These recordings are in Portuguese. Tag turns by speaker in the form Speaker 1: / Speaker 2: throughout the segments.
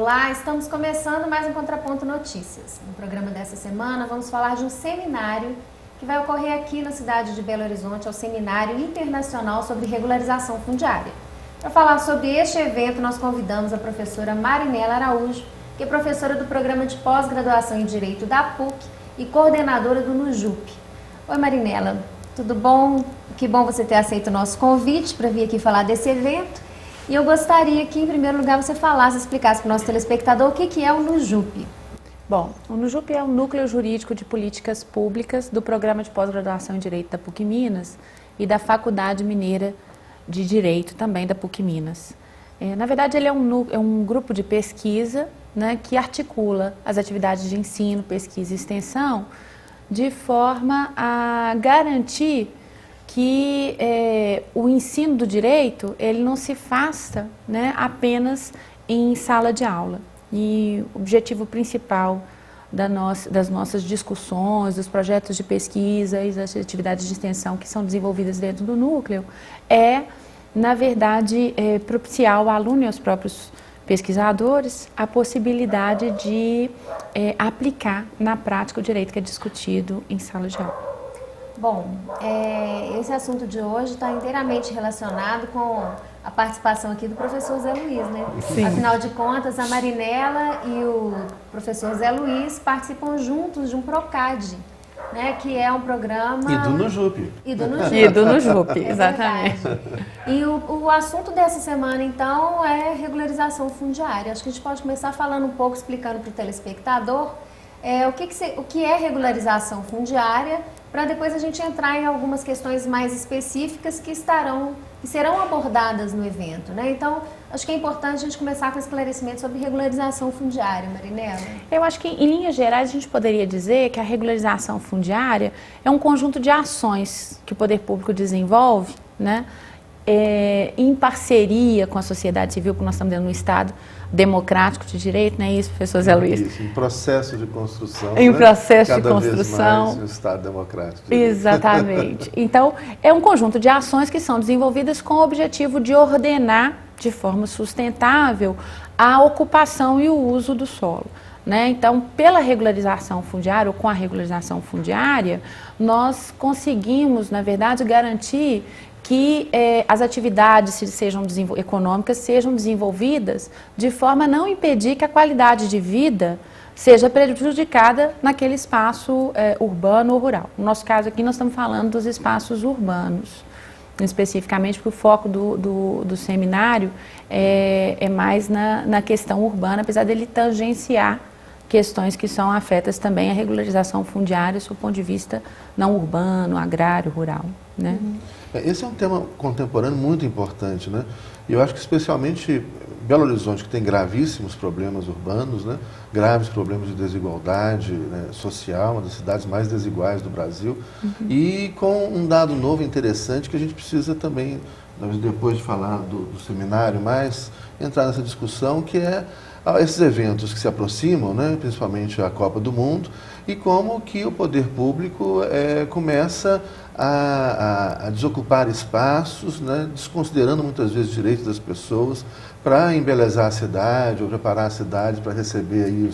Speaker 1: Olá, estamos começando mais um Contraponto Notícias. No programa dessa semana vamos falar de um seminário que vai ocorrer aqui na cidade de Belo Horizonte, é o Seminário Internacional sobre Regularização Fundiária. Para falar sobre este evento, nós convidamos a professora Marinela Araújo, que é professora do Programa de Pós-Graduação em Direito da PUC e coordenadora do NUJUP. Oi Marinela, tudo bom? Que bom você ter aceito o nosso convite para vir aqui falar desse evento. E eu gostaria que, em primeiro lugar, você falasse, explicasse para o nosso telespectador o que é o NUJUP.
Speaker 2: Bom, o NUJUP é o Núcleo Jurídico de Políticas Públicas do Programa de Pós-Graduação em Direito da PUC Minas e da Faculdade Mineira de Direito também da PUC Minas. Na verdade, ele é um grupo de pesquisa, né, que articula as atividades de ensino, pesquisa e extensão de forma a garantir que o ensino do direito ele não se faça, né, apenas em sala de aula. E o objetivo principal das nossas discussões, dos projetos de pesquisa e das atividades de extensão que são desenvolvidas dentro do núcleo é, na verdade, propiciar ao aluno e aos próprios pesquisadores a possibilidade de aplicar na prática o direito que é discutido em sala de aula.
Speaker 1: Bom, esse assunto de hoje está inteiramente relacionado com a participação aqui do professor Zé Luiz, né?
Speaker 2: Sim.
Speaker 1: Afinal de contas, a Marinela e o professor Zé Luiz participam juntos de um PROCAD, né? Que é um programa...
Speaker 3: E do NUJUP.
Speaker 1: E do NUJUP.
Speaker 2: E do NUJUP, exatamente.
Speaker 1: E o assunto dessa semana, então, é regularização fundiária. Acho que a gente pode começar falando um pouco, explicando para o telespectador o que é regularização fundiária, para depois a gente entrar em algumas questões mais específicas que serão abordadas no evento, né? Então, acho que é importante a gente começar com esclarecimento sobre regularização fundiária, Marinela.
Speaker 2: Eu acho que, em linhas gerais, a gente poderia dizer que a regularização fundiária é um conjunto de ações que o poder público desenvolve, né? Em parceria com a sociedade civil, porque nós estamos dentro de um Estado democrático de direito, não é isso, professor Zé Luiz?
Speaker 3: Isso, em processo de construção.
Speaker 2: Em processo
Speaker 3: Cada
Speaker 2: de construção.
Speaker 3: Vez mais um Estado democrático.
Speaker 2: Exatamente. Então, é um conjunto de ações que são desenvolvidas com o objetivo de ordenar de forma sustentável a ocupação e o uso do solo, né? Então, pela regularização fundiária, ou com a regularização fundiária, nós conseguimos, na verdade, garantir que as atividades econômicas sejam desenvolvidas de forma a não impedir que a qualidade de vida seja prejudicada naquele espaço urbano ou rural. No nosso caso aqui, nós estamos falando dos espaços urbanos, especificamente porque o foco do seminário é mais na questão urbana, apesar dele tangenciar questões que são afetas também à regularização fundiária, do ponto de vista não urbano, agrário, rural, né?
Speaker 1: Uhum.
Speaker 3: Esse é um tema contemporâneo muito importante, né? E eu acho que especialmente Belo Horizonte, que tem gravíssimos problemas urbanos, né? Graves problemas de desigualdade, né, social, uma das cidades mais desiguais do Brasil, e com um dado novo interessante que a gente precisa também, depois de falar do seminário, mais entrar nessa discussão, que é esses eventos que se aproximam, né, principalmente a Copa do Mundo, e como que o poder público começa a desocupar espaços, né, desconsiderando muitas vezes os direitos das pessoas para embelezar a cidade ou preparar a cidade para receber aí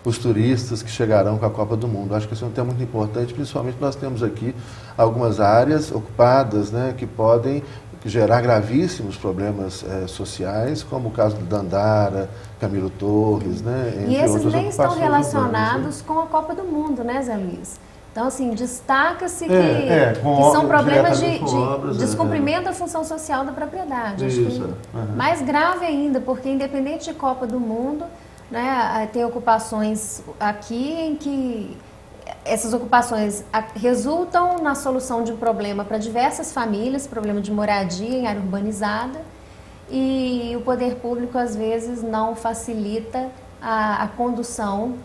Speaker 3: os turistas que chegarão com a Copa do Mundo. Acho que esse é um tema muito importante, principalmente nós temos aqui algumas áreas ocupadas, né, que podem gerar gravíssimos problemas sociais, como o caso do Dandara, Camilo Torres, né, entre
Speaker 1: e esses
Speaker 3: outras
Speaker 1: nem estão
Speaker 3: ocupações
Speaker 1: relacionados
Speaker 3: urbanas, né?
Speaker 1: com a Copa do Mundo, né, Zé Luiz? Então, assim, destaca-se que
Speaker 3: com
Speaker 1: são problemas
Speaker 3: diretamente com obras,
Speaker 1: de descumprimento da função social da propriedade. Acho
Speaker 3: Isso,
Speaker 1: que mais grave ainda, porque independente de Copa do Mundo, né, tem ocupações aqui em que essas ocupações resultam na solução de um problema para diversas famílias, problema de moradia em área urbanizada, e o poder público às vezes não facilita a condução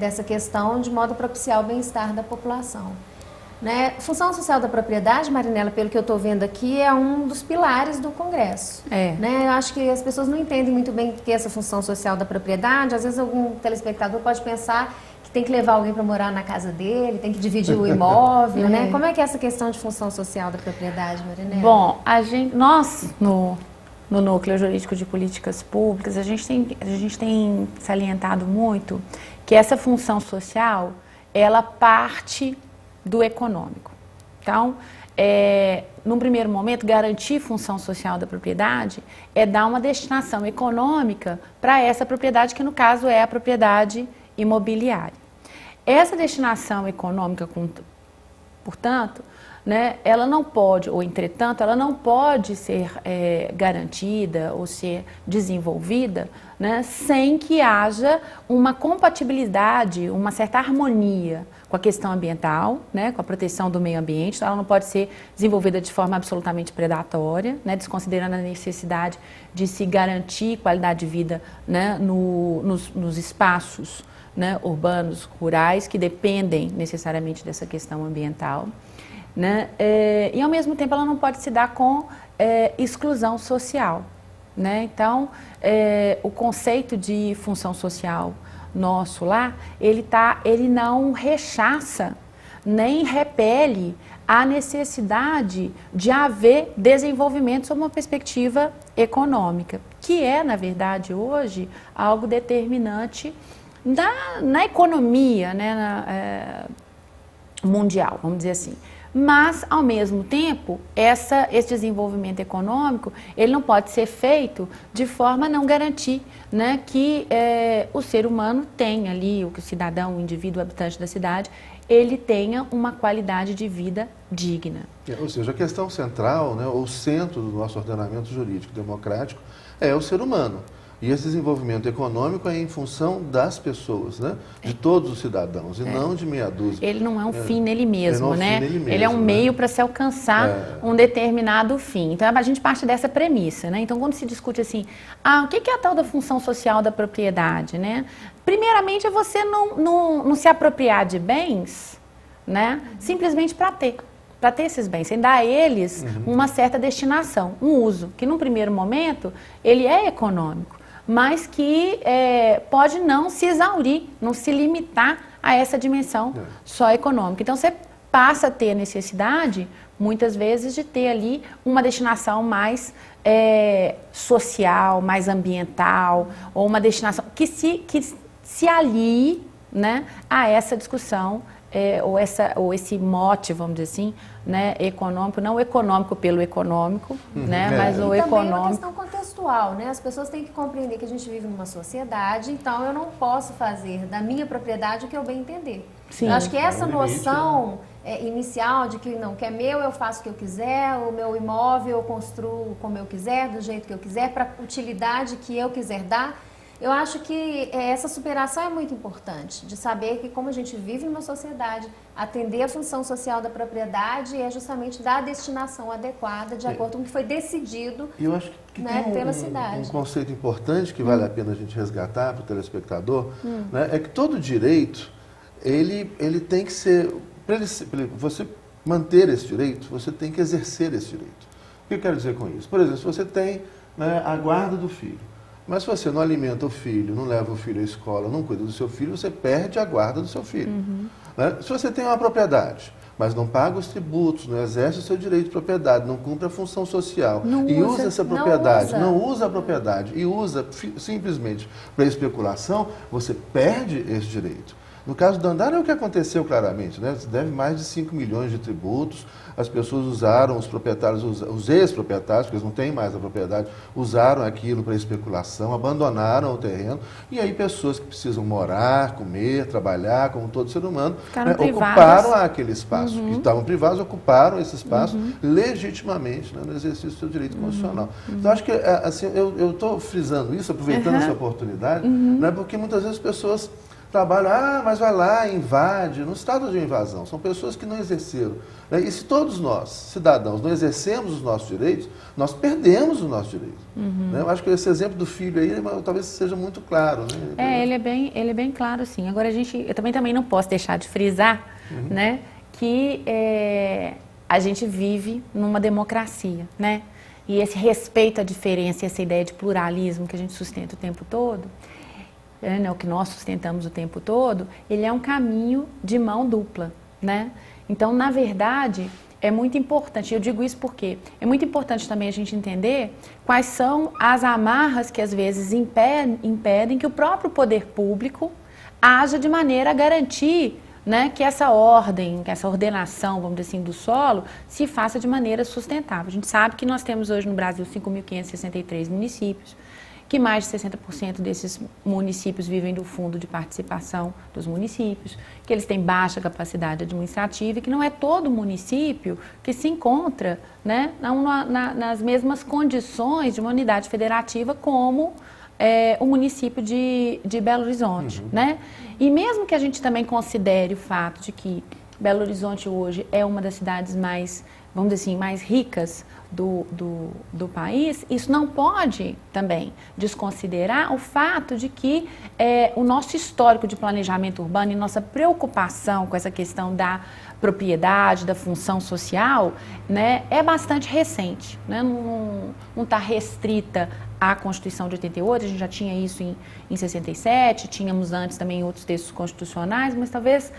Speaker 1: dessa questão de modo a propiciar o bem-estar da população. Né? Função social da propriedade, Marinela, pelo que eu estou vendo aqui, é um dos pilares do Congresso. Né? Eu acho que as pessoas não entendem muito bem o que é essa função social da propriedade. Às vezes algum telespectador pode pensar que tem que levar alguém para morar na casa dele, tem que dividir o imóvel, né? Como é que é essa questão de função social da propriedade, Marinela?
Speaker 2: Bom, nós, no Núcleo Jurídico de Políticas Públicas, a gente tem salientado muito que essa função social, ela parte do econômico. Então, num primeiro momento, garantir função social da propriedade é dar uma destinação econômica para essa propriedade, que no caso é a propriedade imobiliária. Essa destinação econômica, portanto, né, ela não pode, ou entretanto, ela não pode ser garantida ou ser desenvolvida, né, sem que haja uma compatibilidade, uma certa harmonia com a questão ambiental, né, com a proteção do meio ambiente. Então, ela não pode ser desenvolvida de forma absolutamente predatória, né, desconsiderando a necessidade de se garantir qualidade de vida, né, nos espaços, né, urbanos, rurais, que dependem necessariamente dessa questão ambiental. Né? E ao mesmo tempo ela não pode se dar com exclusão social. Né? Então, o conceito de função social nosso lá, ele não rechaça nem repele a necessidade de haver desenvolvimento sob uma perspectiva econômica, que é, na verdade, hoje, algo determinante na economia, né, mundial, vamos dizer assim. Mas, ao mesmo tempo, esse desenvolvimento econômico, ele não pode ser feito de forma a não garantir, né, que o ser humano tenha ali, o cidadão, o indivíduo, o habitante da cidade, ele tenha uma qualidade de vida digna.
Speaker 3: Ou seja, a questão central, né, o centro do nosso ordenamento jurídico democrático é o ser humano. E esse desenvolvimento econômico é em função das pessoas, né? De todos os cidadãos, e não de meia dúzia.
Speaker 2: Ele não é um fim nele mesmo, né? Ele é um
Speaker 3: né?
Speaker 2: meio para se alcançar um determinado fim. Então, a gente parte dessa premissa, né? Então, quando se discute assim, o que é a tal da função social da propriedade, né? Primeiramente, é você não se apropriar de bens, né? Simplesmente para ter esses bens, sem dar a eles uma certa destinação, um uso, que num primeiro momento, ele é econômico, mas que pode não se exaurir, não se limitar a essa dimensão só econômica. Então, você passa a ter a necessidade, muitas vezes, de ter ali uma destinação mais social, mais ambiental, ou uma destinação que se alie, né, a essa discussão, ou esse mote, vamos dizer assim, né, econômico, não econômico pelo econômico, né, mas o
Speaker 1: e
Speaker 2: econômico.
Speaker 1: Também é uma questão contextual, né? As pessoas têm que compreender que a gente vive numa sociedade, então eu não posso fazer da minha propriedade o que eu bem entender.
Speaker 2: Sim.
Speaker 1: Eu acho que essa noção inicial de que não, que é meu, eu faço o que eu quiser, o meu imóvel eu construo como eu quiser, do jeito que eu quiser, para a utilidade que eu quiser dar. Eu acho que essa superação é muito importante, de saber que como a gente vive numa sociedade, atender a função social da propriedade é justamente dar a destinação adequada de acordo com o que foi decidido,
Speaker 3: eu acho que
Speaker 1: né,
Speaker 3: tem
Speaker 1: pela cidade.
Speaker 3: Um conceito importante que vale a pena a gente resgatar para o telespectador, né, é que todo direito, ele tem que ser, para você manter esse direito, você tem que exercer esse direito. O que eu quero dizer com isso? Por exemplo, se você tem, né, a guarda do filho, mas se você não alimenta o filho, não leva o filho à escola, não cuida do seu filho, você perde a guarda do seu filho. Né? Se você tem uma propriedade, mas não paga os tributos, não exerce o seu direito de propriedade, não cumpre a função social e usa essa propriedade, não usa a propriedade e usa simplesmente para especulação, você perde esse direito. No caso do Dandara é o que aconteceu claramente, né? Você deve mais de 5 milhões de tributos, as pessoas usaram, os proprietários, os ex-proprietários, porque eles não têm mais a propriedade, usaram aquilo para especulação, abandonaram o terreno, e aí pessoas que precisam morar, comer, trabalhar, como todo ser humano, né, ocuparam aquele espaço, que estavam privados, ocuparam esse espaço legitimamente, né, no exercício do seu direito constitucional. Então, acho que assim, eu estou frisando isso, aproveitando essa oportunidade, né, porque muitas vezes as pessoas trabalham, mas vai lá, invade, não se trata de invasão, são pessoas que não exerceram. Né? E se todos nós, cidadãos, não exercemos os nossos direitos, nós perdemos os nossos direitos. Né? Eu acho que esse exemplo do filho aí talvez seja muito claro. Né?
Speaker 2: Ele é bem claro, sim. Agora, eu também não posso deixar de frisar, né, que a gente vive numa democracia, né? E esse respeito à diferença, essa ideia de pluralismo que a gente sustenta o tempo todo, o que nós sustentamos o tempo todo, ele é um caminho de mão dupla, né? Então, na verdade, é muito importante. Eu digo isso porque é muito importante também a gente entender quais são as amarras que às vezes impedem que o próprio poder público haja de maneira a garantir, né, que essa ordem, que essa ordenação, vamos dizer assim, do solo se faça de maneira sustentável. A gente sabe que nós temos hoje no Brasil 5.563 municípios, que mais de 60% desses municípios vivem do fundo de participação dos municípios, que eles têm baixa capacidade administrativa e que não é todo município que se encontra, né, nas mesmas condições de uma unidade federativa como o município de Belo Horizonte, né? E mesmo que a gente também considere o fato de que Belo Horizonte hoje é uma das cidades mais, vamos dizer assim, mais ricas do país, isso não pode também desconsiderar o fato de que o nosso histórico de planejamento urbano e nossa preocupação com essa questão da propriedade, da função social, né, é bastante recente, né? Não está restrita à Constituição de 88, a gente já tinha isso em 67, tínhamos antes também outros textos constitucionais, mas talvez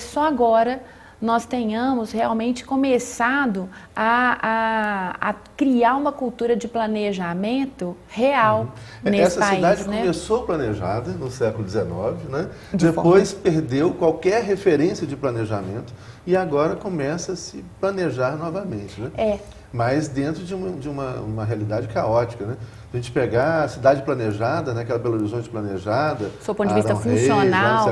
Speaker 2: só agora nós tenhamos realmente começado a criar uma cultura de planejamento real nesse país.
Speaker 3: Essa cidade começou planejada no século XIX, né? Depois perdeu qualquer referência de planejamento e agora começa a se planejar novamente, né? Mas dentro de uma realidade caótica, né? Se a gente pegar a cidade planejada, né, aquela Belo Horizonte planejada,
Speaker 2: do ponto de vista funcional,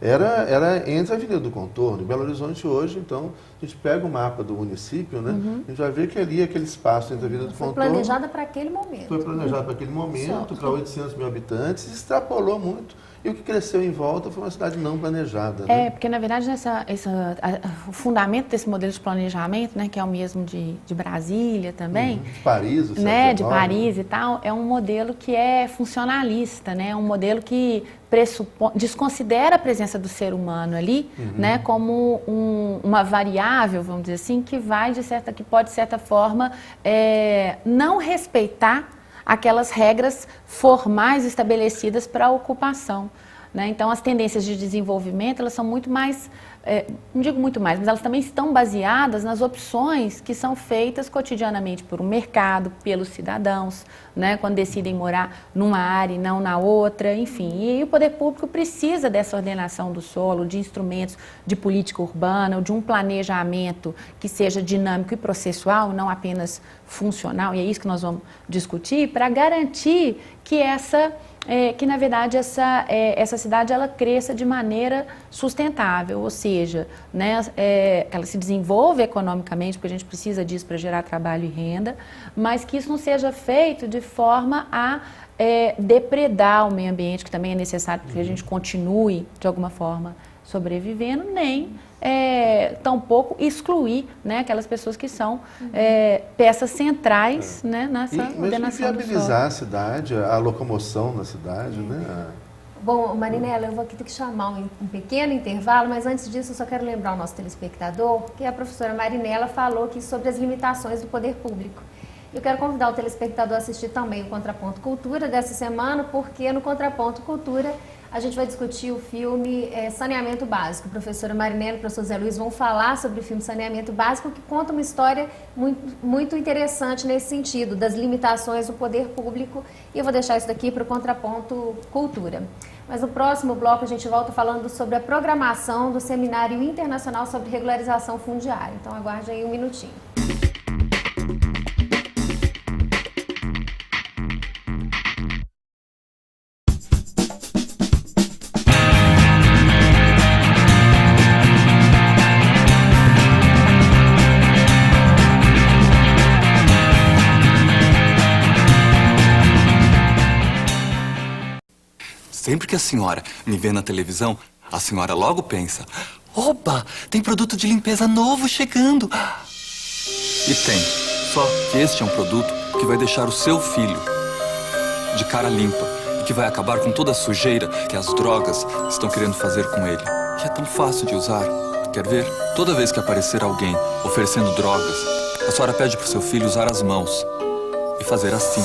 Speaker 3: era entre a Avenida do Contorno. Belo Horizonte hoje, então, a gente pega o mapa do município, né, a gente vai ver que ali aquele espaço entre a Avenida do Contorno...
Speaker 1: Foi planejada para aquele momento.
Speaker 3: Foi planejado para aquele momento, para 800 mil habitantes, extrapolou muito. E o que cresceu em volta foi uma cidade não planejada. Né?
Speaker 2: Porque na verdade o fundamento desse modelo de planejamento, né, que é o mesmo de Brasília também,
Speaker 3: de Paris,
Speaker 2: né, de Paris e tal, é um modelo que é funcionalista, né, é um modelo que desconsidera a presença do ser humano ali, né, como uma variável, vamos dizer assim, que pode de certa forma não respeitar aquelas regras formais estabelecidas para a ocupação, né? Então, as tendências de desenvolvimento, elas são muito mais, não digo muito mais, mas elas também estão baseadas nas opções que são feitas cotidianamente por um mercado, pelos cidadãos, né? Quando decidem morar numa área e não na outra, enfim. E aí o poder público precisa dessa ordenação do solo, de instrumentos de política urbana, ou de um planejamento que seja dinâmico e processual, não apenas funcional, e é isso que nós vamos discutir, para garantir que que na verdade essa cidade ela cresça de maneira sustentável, ou seja, né, ela se desenvolva economicamente, porque a gente precisa disso para gerar trabalho e renda, mas que isso não seja feito de forma a depredar o meio ambiente, que também é necessário para que a gente continue de alguma forma sobrevivendo, nem tampouco excluir, né, aquelas pessoas que são peças centrais, né, nessa ordenação do solo.
Speaker 3: Viabilizar a cidade, a locomoção na cidade, né?
Speaker 1: Bom, Marinela, eu vou aqui ter que chamar um pequeno intervalo, mas antes disso eu só quero lembrar o nosso telespectador que a professora Marinela falou aqui sobre as limitações do poder público. Eu quero convidar o telespectador a assistir também o Contraponto Cultura dessa semana, porque no Contraponto Cultura a gente vai discutir o filme Saneamento Básico. A professora Marinela e o professor Zé Luiz vão falar sobre o filme Saneamento Básico, que conta uma história muito interessante nesse sentido, das limitações do poder público. E eu vou deixar isso daqui para o Contraponto Cultura. Mas no próximo bloco a gente volta falando sobre a programação do Seminário Internacional sobre Regularização Fundiária. Então aguarde aí um minutinho.
Speaker 4: Sempre que a senhora me vê na televisão, a senhora logo pensa: opa, tem produto de limpeza novo chegando. E tem. Só que este é um produto que vai deixar o seu filho de cara limpa e que vai acabar com toda a sujeira que as drogas estão querendo fazer com ele. E é tão fácil de usar. Quer ver? Toda vez que aparecer alguém oferecendo drogas, a senhora pede pro seu filho usar as mãos e fazer assim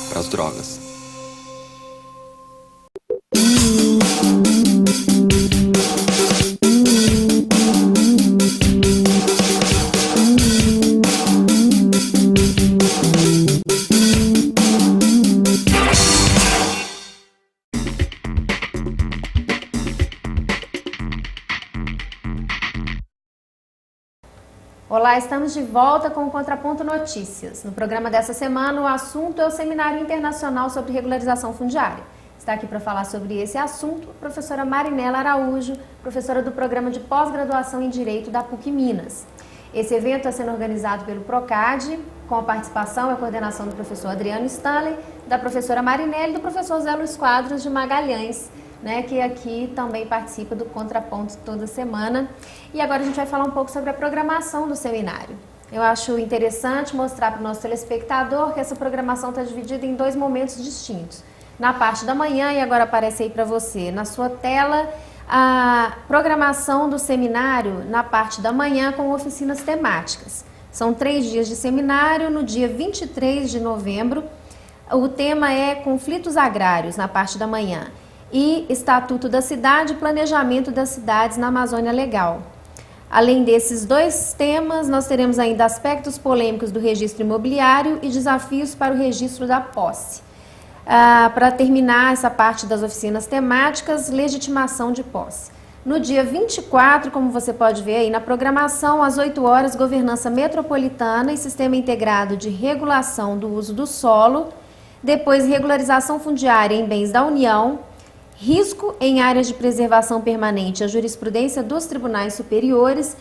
Speaker 4: para as drogas.
Speaker 1: Olá, estamos de volta com o Contraponto Notícias. No programa dessa semana, o assunto é o Seminário Internacional sobre Regularização Fundiária. Está aqui para falar sobre esse assunto a professora Marinela Araújo, professora do Programa de Pós-Graduação em Direito da PUC Minas. Esse evento está sendo organizado pelo PROCAD, com a participação e a coordenação do professor Adriano Stanley, da professora Marinela e do professor Zé Luiz Quadros de Magalhães, né, que aqui também participa do Contraponto toda semana. E agora a gente vai falar um pouco sobre a programação do seminário. Eu acho interessante mostrar para o nosso telespectador que essa programação está dividida em 2 momentos distintos. Na parte da manhã, e agora aparece aí para você na sua tela, a programação do seminário na parte da manhã com oficinas temáticas. São 3 dias de seminário. No dia 23 de novembro, o tema é Conflitos Agrários, na parte da manhã, e Estatuto da Cidade e Planejamento das Cidades na Amazônia Legal. Além desses 2 temas, nós teremos ainda aspectos polêmicos do registro imobiliário e desafios para o registro da posse. Para terminar essa parte das oficinas temáticas, legitimação de posse. No dia 24, como você pode ver aí na programação, às 8 horas, governança metropolitana e sistema integrado de regulação do uso do solo. Depois, regularização fundiária em bens da União. Risco em áreas de preservação permanente, a jurisprudência dos tribunais superiores,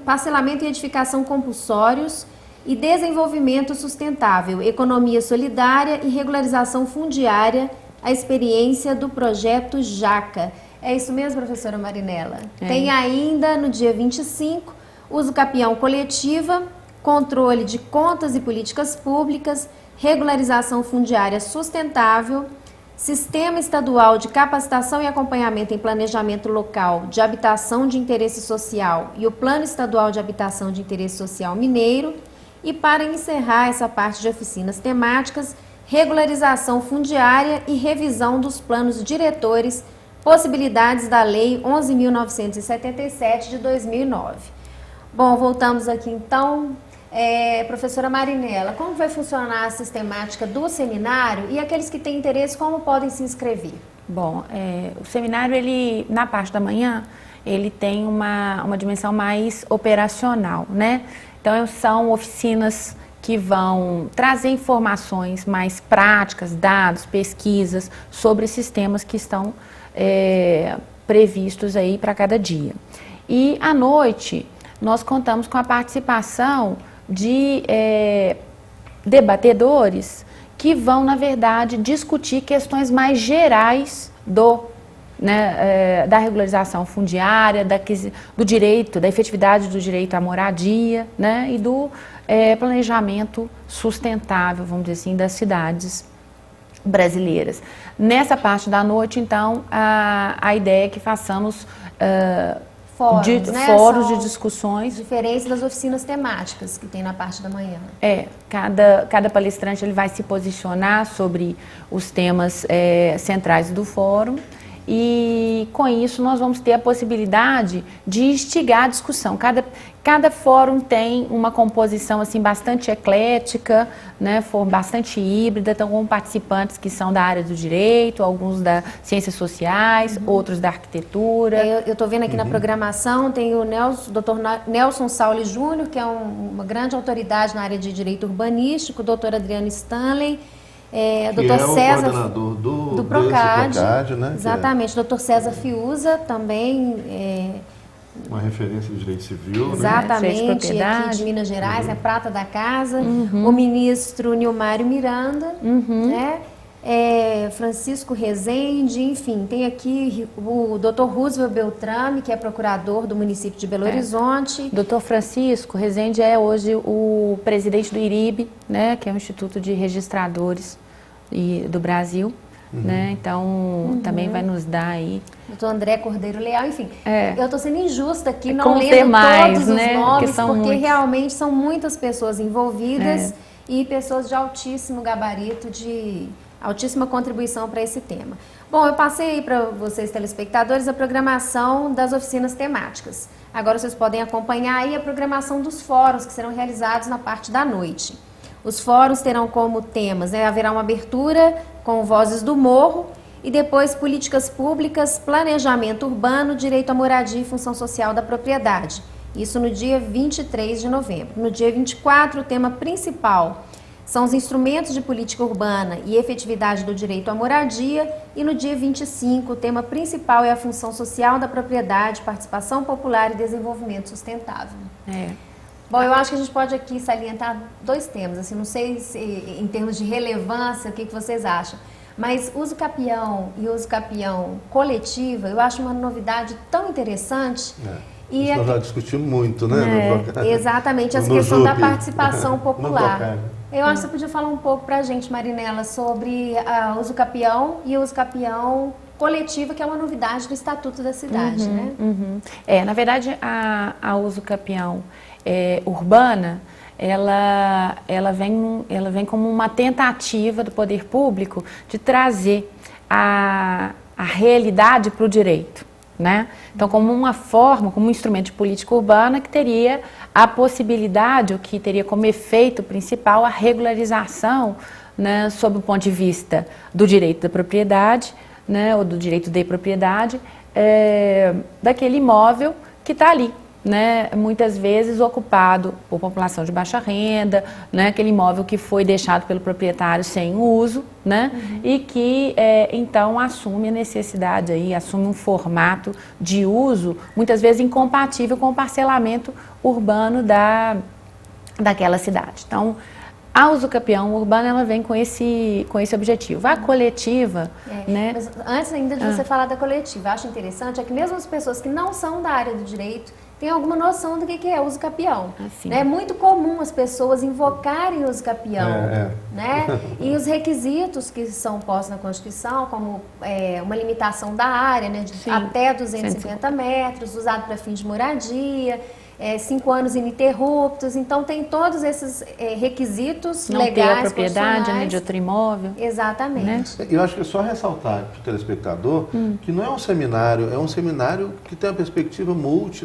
Speaker 1: parcelamento e edificação compulsórios e desenvolvimento sustentável, economia solidária e regularização fundiária, a experiência do projeto JACA. É isso mesmo, professora Marinela? Tem ainda, no dia 25, uso capião coletiva, controle de contas e políticas públicas, regularização fundiária sustentável, Sistema Estadual de Capacitação e Acompanhamento em Planejamento Local de Habitação de Interesse Social e o Plano Estadual de Habitação de Interesse Social Mineiro. E para encerrar essa parte de oficinas temáticas, regularização fundiária e revisão dos planos diretores, possibilidades da Lei 11.977 de 2009. Bom, voltamos aqui então. Professora Marinela, como vai funcionar a sistemática do seminário e aqueles que têm interesse, como podem se inscrever?
Speaker 2: Bom, o seminário, ele, na parte da manhã, ele tem uma dimensão mais operacional, né? Então, são oficinas que vão trazer informações mais práticas, dados, pesquisas sobre sistemas que estão previstos aí para cada dia. E à noite, nós contamos com a participação de debatedores que vão, na verdade, discutir questões mais gerais da regularização fundiária, do direito, da efetividade do direito à moradia, né, e do planejamento sustentável, vamos dizer assim, das cidades brasileiras. Nessa parte da noite, então, a ideia é que façamos fóruns de discussões.
Speaker 1: Diferentes das oficinas temáticas que tem na parte da manhã.
Speaker 2: Cada palestrante ele vai se posicionar sobre os temas centrais do fórum. E com isso nós vamos ter a possibilidade de instigar a discussão. Cada fórum tem uma composição assim bastante eclética, né, bastante híbrida, então com participantes que são da área do direito, alguns das ciências sociais, outros da arquitetura.
Speaker 1: Eu estou vendo aqui na programação, tem o Dr. Nelson Sauli Júnior, que é uma grande autoridade na área de direito urbanístico, o Dr. Adriano Stanley, Dr. César do PROCAD, né? Exatamente, Dr. César Fiuza também.
Speaker 3: Uma referência de direito civil,
Speaker 1: exatamente, né? Aqui de Minas Gerais, prata da casa. O ministro Nilmário Miranda, né? Francisco Rezende, enfim, tem aqui o Dr. Roosevelt Beltrame, que é procurador do município de Belo Horizonte.
Speaker 2: Dr. Francisco Rezende é hoje o presidente do IRIB, né, que é o Instituto de Registradores do Brasil, né? Então também vai nos dar aí.
Speaker 1: Dr. André Cordeiro Leal, enfim. Eu estou sendo injusta aqui, não
Speaker 2: como
Speaker 1: lendo
Speaker 2: mais,
Speaker 1: todos os nomes, porque
Speaker 2: muitos.
Speaker 1: Realmente são muitas pessoas envolvidas e pessoas de altíssimo gabarito, de altíssima contribuição para esse tema. Bom, eu passei aí para vocês, telespectadores, a programação das oficinas temáticas. Agora vocês podem acompanhar aí a programação dos fóruns que serão realizados na parte da noite. Os fóruns terão como temas, né, haverá uma abertura com Vozes do Morro e depois políticas públicas, planejamento urbano, direito à moradia e função social da propriedade. Isso no dia 23 de novembro. No dia 24, o tema principal são os instrumentos de política urbana e efetividade do direito à moradia. E no dia 25, o tema principal é a função social da propriedade, participação popular e desenvolvimento sustentável. Bom, eu acho que a gente pode aqui salientar 2 temas, assim, não sei se, em termos de relevância, o que vocês acham. Mas uso capião e uso capião coletiva, eu acho uma novidade tão interessante.
Speaker 3: E nós já discutimos muito, né?
Speaker 1: Exatamente, essa questão da participação popular. Eu acho que você podia falar um pouco para a gente, Marinela, sobre o uso capião e o uso capião coletiva, que é uma novidade do Estatuto da Cidade, né?
Speaker 2: Na verdade, a uso capião urbana, ela vem como uma tentativa do poder público de trazer a realidade para o direito, né? Então, como uma forma, como um instrumento de política urbana que teria a possibilidade, ou que teria como efeito principal, a regularização, né, sob o ponto de vista do direito da propriedade, né, ou do direito de propriedade, daquele imóvel que está ali, né, muitas vezes ocupado por população de baixa renda, né, aquele imóvel que foi deixado pelo proprietário sem uso, né, e que então assume a necessidade, aí, assume um formato de uso, muitas vezes incompatível com o parcelamento urbano daquela cidade. Então, a uso capião urbana, ela vem com esse objetivo. A coletiva, né?
Speaker 1: Mas antes ainda de você falar da coletiva, acho interessante é que mesmo as pessoas que não são da área do direito têm alguma noção do que é uso capião. Né? É muito comum as pessoas invocarem uso capião, né? E os requisitos que são postos na Constituição, como uma limitação da área, né, de até 250 metros, usado para fins de moradia, 5 anos ininterruptos, então tem todos esses requisitos
Speaker 2: não
Speaker 1: legais,
Speaker 2: ter a propriedade, né, de outro imóvel.
Speaker 1: Exatamente.
Speaker 3: Né? Eu acho que é só ressaltar para o telespectador que não é um seminário, é um seminário que tem uma perspectiva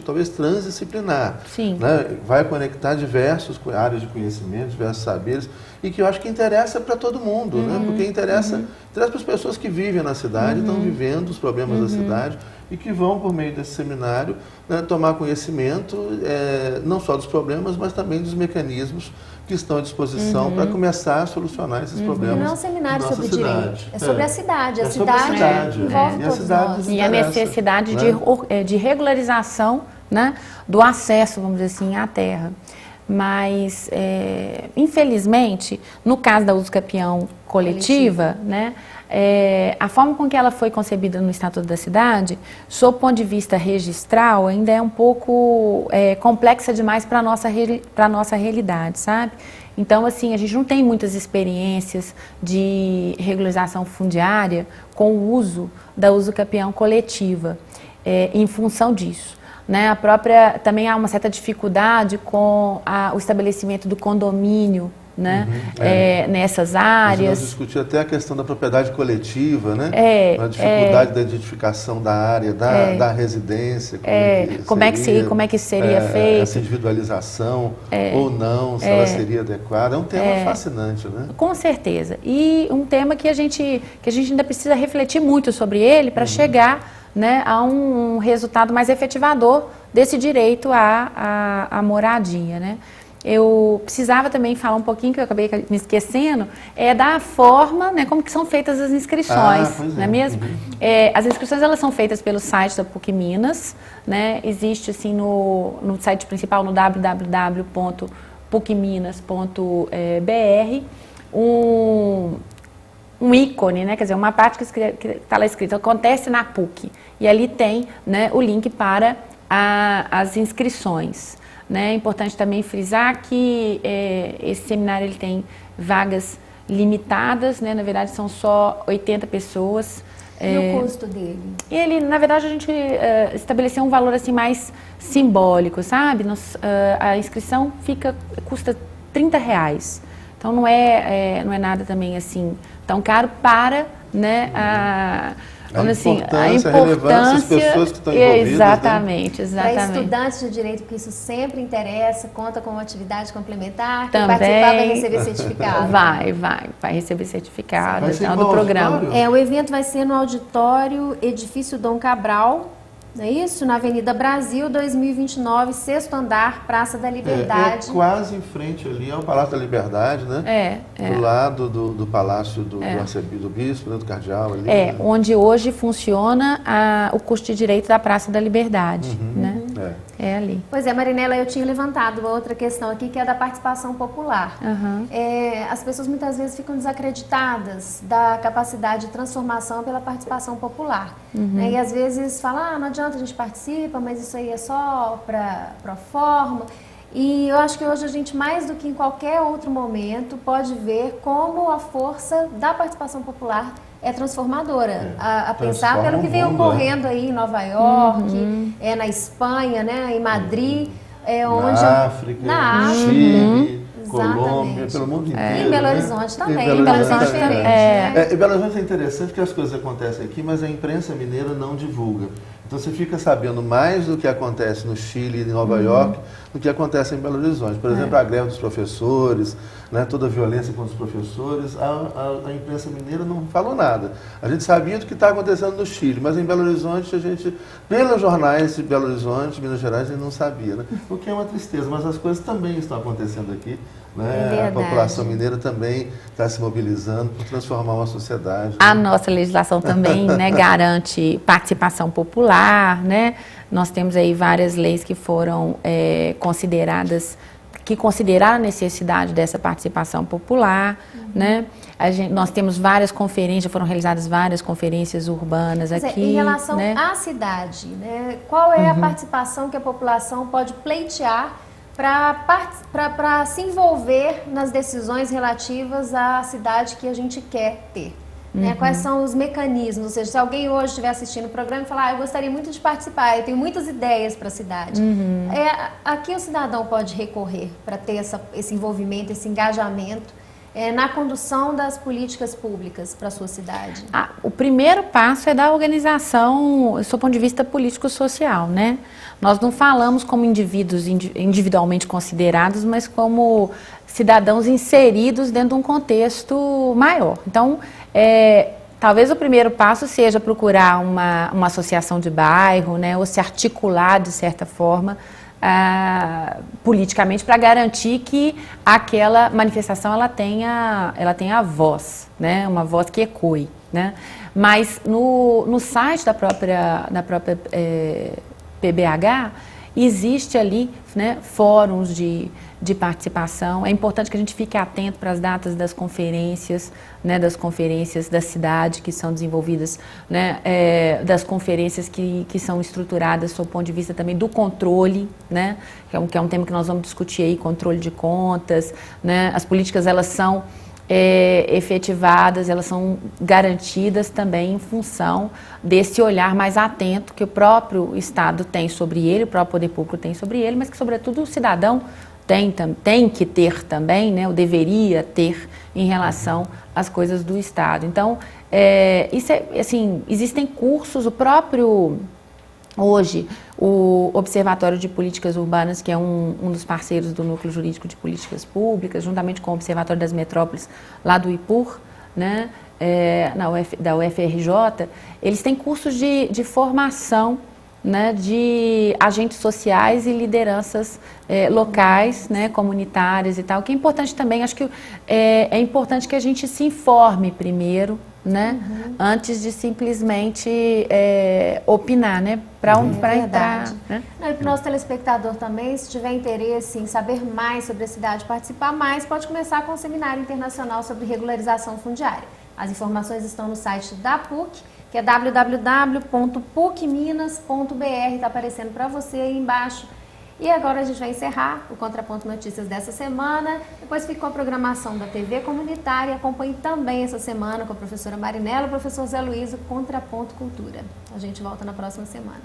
Speaker 3: talvez transdisciplinar.
Speaker 2: Sim.
Speaker 3: Né? Vai conectar diversas áreas de conhecimento, diversos saberes, e que eu acho que interessa para todo mundo, né? Porque interessa para as pessoas que vivem na cidade, estão vivendo os problemas da cidade, e que vão, por meio desse seminário, né, tomar conhecimento não só dos problemas, mas também dos mecanismos que estão à disposição para começar a solucionar esses problemas.
Speaker 1: Não é um seminário sobre o direito, é sobre a cidade.
Speaker 3: A cidade
Speaker 1: envolve todos nós.
Speaker 2: E a necessidade, né, de regularização, né, do acesso, vamos dizer assim, à terra. Mas, infelizmente, no caso da uso capião coletiva, né, a forma com que ela foi concebida no Estatuto da Cidade, sob o ponto de vista registral, ainda é um pouco complexa demais para a nossa realidade, sabe? Então, assim, a gente não tem muitas experiências de regularização fundiária com o uso da uso capião coletiva, em função disso. Né, também há uma certa dificuldade com o estabelecimento do condomínio, né, nessas áreas.
Speaker 3: Nós discutimos até a questão da propriedade coletiva, né? A dificuldade da identificação da área, da residência. Como é que isso seria feito? Essa individualização ou não, se ela seria adequada. É um tema fascinante, né?
Speaker 2: Com certeza. E um tema que a gente ainda precisa refletir muito sobre ele para chegar, né, a um resultado mais efetivador desse direito à moradia, né? Eu precisava também falar um pouquinho, que eu acabei me esquecendo, da forma, né, como que são feitas as inscrições, não é mesmo? As inscrições, elas são feitas pelo site da PUC Minas, né? Existe assim no site principal, no www.pucminas.br, um ícone, né? Quer dizer, uma parte que está lá escrito, acontece na PUC. E ali tem, né, o link para as inscrições. Né? É importante também frisar que esse seminário ele tem vagas limitadas, né? Na verdade são só 80 pessoas.
Speaker 1: E o custo dele?
Speaker 2: Ele, na verdade, a gente estabeleceu um valor assim mais simbólico, sabe? A inscrição custa R$30. Então não é nada também assim tão caro para, né, a importância,
Speaker 3: a relevância das pessoas que estão envolvidas.
Speaker 2: Exatamente.
Speaker 1: Para estudantes de direito, porque isso sempre interessa, conta com uma atividade complementar,
Speaker 2: também,
Speaker 1: participar vai receber certificado.
Speaker 2: Vai receber certificado do programa.
Speaker 1: O evento vai ser no auditório Edifício Dom Cabral, Não é isso? Na Avenida Brasil, 2029, sexto andar, Praça da Liberdade.
Speaker 3: É quase em frente ali ao Palácio da Liberdade, né? Do lado do Palácio do Arcebispo, do Bispo, né? Do Cardeal ali.
Speaker 2: Onde hoje funciona o curso de Direito da Praça da Liberdade, né? É ali.
Speaker 1: Pois é, Marinela, eu tinha levantado uma outra questão aqui, que é da participação popular. As pessoas muitas vezes ficam desacreditadas da capacidade de transformação pela participação popular. Né? E às vezes falam, não adianta, a gente participa, mas isso aí é só para forma. E eu acho que hoje a gente, mais do que em qualquer outro momento, pode ver como a força da participação popular é transformadora, a pensar pelo que vem ocorrendo aí em Nova York, na Espanha, né, em Madrid, onde
Speaker 3: na África, Chile, Colômbia, pelo mundo inteiro.
Speaker 1: Em Belo Horizonte também.
Speaker 3: Em Belo
Speaker 1: Horizonte é diferente.
Speaker 3: Em Belo Horizonte é interessante que as coisas acontecem aqui, mas a imprensa mineira não divulga. Então você fica sabendo mais do que acontece no Chile e em Nova York do que acontece em Belo Horizonte. Por exemplo, a greve dos professores, né, toda a violência contra os professores, a imprensa mineira não falou nada. A gente sabia do que está acontecendo no Chile, mas em Belo Horizonte a gente, pelos jornais de Belo Horizonte, Minas Gerais, a gente não sabia, né? O que é uma tristeza, mas as coisas também estão acontecendo aqui. Né? A população mineira também está se mobilizando para transformar uma sociedade.
Speaker 2: A nossa legislação também, né, garante participação popular, né? Nós temos aí várias leis que foram consideradas, que consideraram a necessidade dessa participação popular, né? Nós temos várias conferências, já foram realizadas várias conferências urbanas aqui.
Speaker 1: Em relação
Speaker 2: né?
Speaker 1: à cidade, né? Qual é a participação que a população pode pleitear para se envolver nas decisões relativas à cidade que a gente quer ter? Né? Quais são os mecanismos? Ou seja, se alguém hoje estiver assistindo o programa e falar, eu gostaria muito de participar, eu tenho muitas ideias para a cidade. Aqui o cidadão pode recorrer para ter esse envolvimento, esse engajamento na condução das políticas públicas para a sua cidade?
Speaker 2: O primeiro passo é da organização, do seu ponto de vista político-social, né? Nós não falamos como indivíduos individualmente considerados, mas como cidadãos inseridos dentro de um contexto maior. Então, talvez o primeiro passo seja procurar uma associação de bairro, né, ou se articular de certa forma politicamente para garantir que aquela manifestação ela tenha voz, né, uma voz que ecoe, né? Mas no site da própria PBH existe ali, né, fóruns de participação. É importante que a gente fique atento para as datas das conferências, né, das conferências da cidade que são desenvolvidas, né, das conferências que são estruturadas sob o ponto de vista também do controle, né, que é um tema que nós vamos discutir aí, controle de contas, né, as políticas elas são efetivadas, elas são garantidas também em função desse olhar mais atento que o próprio Estado tem sobre ele, o próprio poder público tem sobre ele, mas que sobretudo o cidadão tem que ter também, né, ou deveria ter em relação às coisas do Estado. Então, isso assim, existem cursos, hoje, o Observatório de Políticas Urbanas, que é um dos parceiros do Núcleo Jurídico de Políticas Públicas, juntamente com o Observatório das Metrópoles, lá do IPUR, né, da UFRJ, eles têm cursos de formação, né, de agentes sociais e lideranças locais, né, comunitárias e tal, que é importante também, acho que é importante que a gente se informe primeiro, né, antes de simplesmente opinar, né, para entrar. Né?
Speaker 1: E para o nosso telespectador também, se tiver interesse em saber mais sobre a cidade, participar mais, pode começar com o Seminário Internacional sobre Regularização Fundiária. As informações estão no site da PUC, que é www.pucminas.br, está aparecendo para você aí embaixo. E agora a gente vai encerrar o Contraponto Notícias dessa semana. Depois fica com a programação da TV Comunitária. Acompanhe também essa semana com a professora Marinela e o professor Zé Luiz, o Contraponto Cultura. A gente volta na próxima semana.